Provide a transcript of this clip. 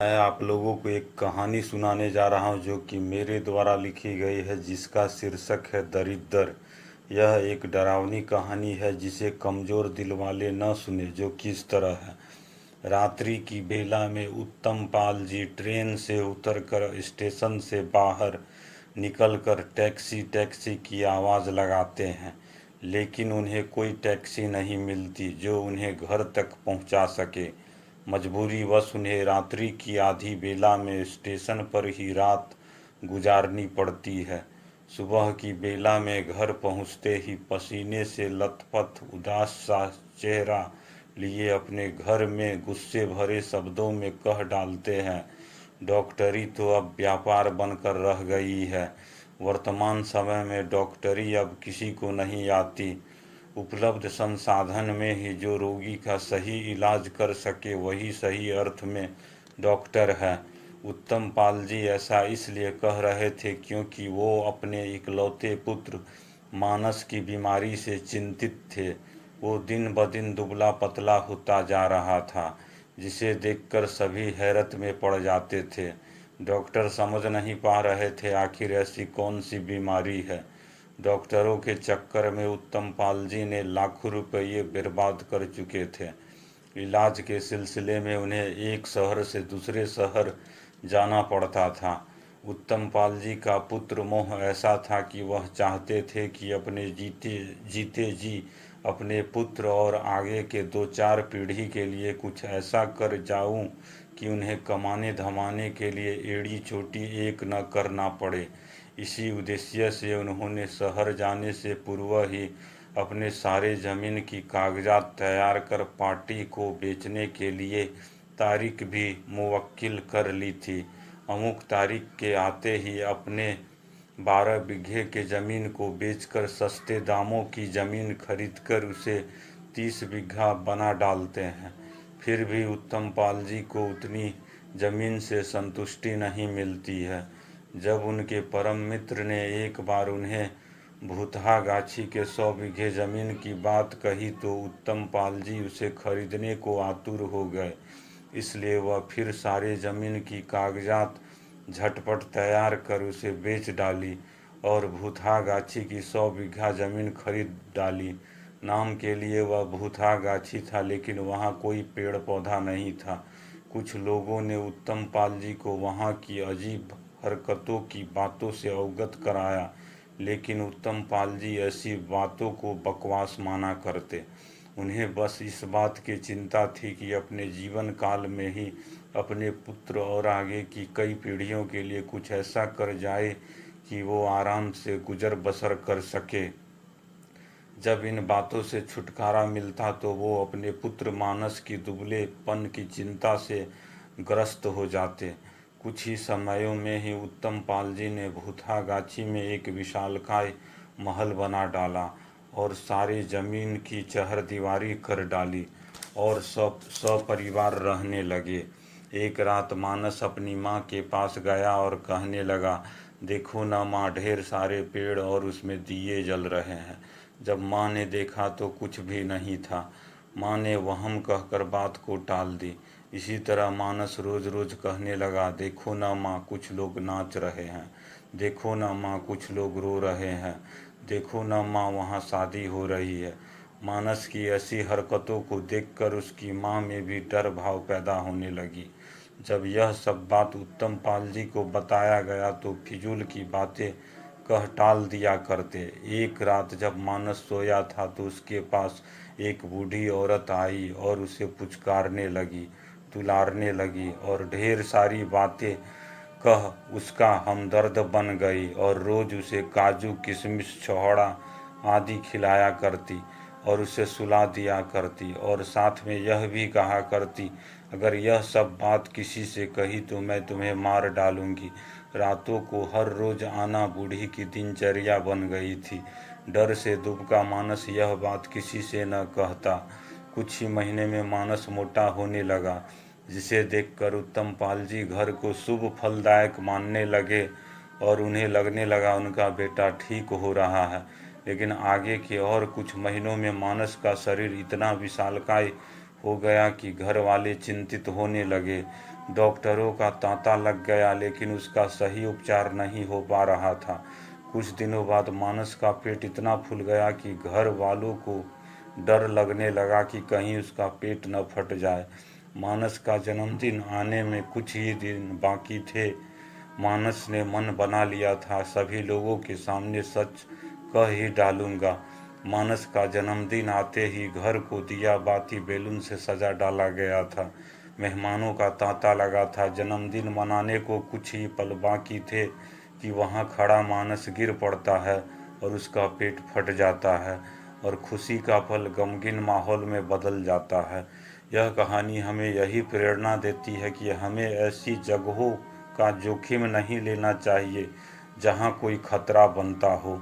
मैं आप लोगों को एक कहानी सुनाने जा रहा हूँ जो कि मेरे द्वारा लिखी गई है, जिसका शीर्षक है दरिद्र। यह एक डरावनी कहानी है जिसे कमज़ोर दिल वाले न सुने। जो किस तरह है। रात्रि की बेला में उत्तम पाल जी ट्रेन से उतरकर स्टेशन से बाहर निकलकर टैक्सी टैक्सी की आवाज़ लगाते हैं, लेकिन उन्हें कोई टैक्सी नहीं मिलती जो उन्हें घर तक पहुंचा सके। मजबूरीवश उन्हें रात्रि की आधी बेला में स्टेशन पर ही रात गुजारनी पड़ती है। सुबह की बेला में घर पहुंचते ही पसीने से लथपथ उदास सा चेहरा लिए अपने घर में गुस्से भरे शब्दों में कह डालते हैं, डॉक्टरी तो अब व्यापार बनकर रह गई है। वर्तमान समय में डॉक्टरी अब किसी को नहीं आती। उपलब्ध संसाधन में ही जो रोगी का सही इलाज कर सके वही सही अर्थ में डॉक्टर है। उत्तम पाल जी ऐसा इसलिए कह रहे थे क्योंकि वो अपने इकलौते पुत्र मानस की बीमारी से चिंतित थे। वो दिन ब दिन दुबला पतला होता जा रहा था, जिसे देखकर सभी हैरत में पड़ जाते थे। डॉक्टर समझ नहीं पा रहे थे आखिर ऐसी कौन सी बीमारी है। डॉक्टरों के चक्कर में उत्तम पाल जी ने लाखों रुपये बर्बाद कर चुके थे। इलाज के सिलसिले में उन्हें एक शहर से दूसरे शहर जाना पड़ता था। उत्तम पाल जी का पुत्र मोह ऐसा था कि वह चाहते थे कि अपने जीते जीते जी अपने पुत्र और आगे के दो चार पीढ़ी के लिए कुछ ऐसा कर जाऊं कि उन्हें कमाने धमाने के लिए एड़ी चोटी एक न करना पड़े। इसी उद्देश्य से उन्होंने शहर जाने से पूर्व ही अपने सारे जमीन की कागजात तैयार कर पार्टी को बेचने के लिए तारीख भी मुवक्किल कर ली थी। अमुक तारीख के आते ही अपने 12 बीघे के ज़मीन को बेचकर सस्ते दामों की ज़मीन खरीदकर उसे 30 बीघा बना डालते हैं। फिर भी उत्तम पाल जी को उतनी ज़मीन से संतुष्टि नहीं मिलती है। जब उनके परम मित्र ने एक बार उन्हें भूतहा गाछी के 100 बीघे ज़मीन की बात कही तो उत्तम पाल जी उसे खरीदने को आतुर हो गए। इसलिए वह फिर सारे ज़मीन की कागजात झटपट तैयार कर उसे बेच डाली और भूतहा गाछी की 100 बीघा ज़मीन खरीद डाली। नाम के लिए वह भूतहा गाछी था, लेकिन वहाँ कोई पेड़ पौधा नहीं था। कुछ लोगों ने उत्तम पाल जी को वहाँ की अजीब हरकतों की बातों से अवगत कराया, लेकिन उत्तम पाल जी ऐसी बातों को बकवास माना करते। उन्हें बस इस बात की चिंता थी कि अपने जीवन काल में ही अपने पुत्र और आगे की कई पीढ़ियों के लिए कुछ ऐसा कर जाए कि वो आराम से गुजर बसर कर सके। जब इन बातों से छुटकारा मिलता तो वो अपने पुत्र मानस की दुबलेपन की चिंता से ग्रस्त हो जाते। कुछ ही समयों में ही उत्तम पाल जी ने भूतहा गाछी में एक विशालकाय महल बना डाला और सारी जमीन की चहरदीवारी कर डाली और सब सपरिवार रहने लगे। एक रात मानस अपनी माँ के पास गया और कहने लगा, देखो ना माँ, ढेर सारे पेड़ और उसमें दिए जल रहे हैं। जब माँ ने देखा तो कुछ भी नहीं था। माँ ने वहम कहकर बात को टाल दी। इसी तरह मानस रोज रोज कहने लगा, देखो ना माँ, कुछ लोग नाच रहे हैं। देखो ना माँ, कुछ लोग रो रहे हैं। देखो ना माँ, वहाँ शादी हो रही है। मानस की ऐसी हरकतों को देखकर उसकी माँ में भी डर भाव पैदा होने लगी। जब यह सब बात उत्तम पाल जी को बताया गया तो फिजूल की बातें कह टाल दिया करते। एक रात जब मानस सोया था तो उसके पास एक बूढ़ी औरत आई और उसे पुचकारने लगी, दुलारने लगी और ढेर सारी बातें कह उसका हमदर्द बन गई और रोज उसे काजू किशमिश छहोड़ा आदि खिलाया करती और उसे सुला दिया करती और साथ में यह भी कहा करती, अगर यह सब बात किसी से कही तो मैं तुम्हें मार डालूंगी। रातों को हर रोज आना बूढ़ी की दिनचर्या बन गई थी। डर से दुबका मानस यह बात किसी से न कहता। कुछ ही महीने में मानस मोटा होने लगा, जिसे देखकर उत्तम पाल जी घर को शुभ फलदायक मानने लगे और उन्हें लगने लगा उनका बेटा ठीक हो रहा है। लेकिन आगे के और कुछ महीनों में मानस का शरीर इतना विशालकाय हो गया कि घर वाले चिंतित होने लगे। डॉक्टरों का तांता लग गया, लेकिन उसका सही उपचार नहीं हो पा रहा था। कुछ दिनों बाद मानस का पेट इतना फूल गया कि घर वालों को डर लगने लगा कि कहीं उसका पेट न फट जाए। मानस का जन्मदिन आने में कुछ ही दिन बाकी थे। मानस ने मन बना लिया था, सभी लोगों के सामने सच कह ही डालूंगा। मानस का जन्मदिन आते ही घर को दिया बाती बैलून से सजा डाला गया था। मेहमानों का तांता लगा था। जन्मदिन मनाने को कुछ ही पल बाकी थे कि वहाँ खड़ा मानस गिर पड़ता है और उसका पेट फट जाता है और खुशी का पल गमगीन माहौल में बदल जाता है। यह कहानी हमें यही प्रेरणा देती है कि हमें ऐसी जगहों का जोखिम नहीं लेना चाहिए जहाँ कोई खतरा बनता हो।